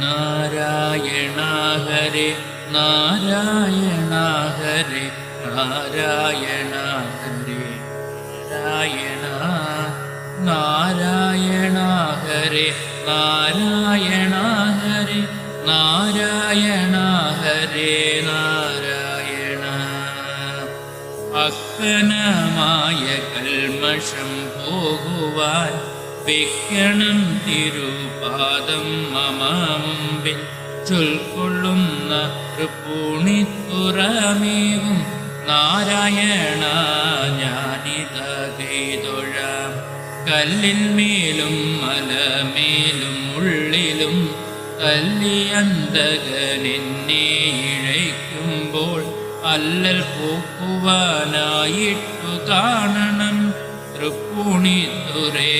നാരായണ ഹരേ നാരായണ ഹരേ നാരായണ ഹരേ നാരായണ നാരായണ ഹരേ നാരായണ ഹരേ നാരായണ ഹരേ നാരായണ. അക്കനമായ കൽമഷം പോകുവാൻ വെക്കണം തിരുപാദം മമ മുമ്പിൽ ചൊൽക്കൊള്ളുന്ന തൃപ്പൂണിത്തുറമേകും നാരായണ ഞാനിതകൈതൊഴാം. കല്ലിന്മേലും മലമേലും ഉള്ളിലും കല്ലിയന്തകനെന്നെ ഇഴയ്ക്കുമ്പോൾ അല്ലൽ പോക്കുവാനായിട്ടു കാണണം തൃപ്പൂണിത്തുറേ.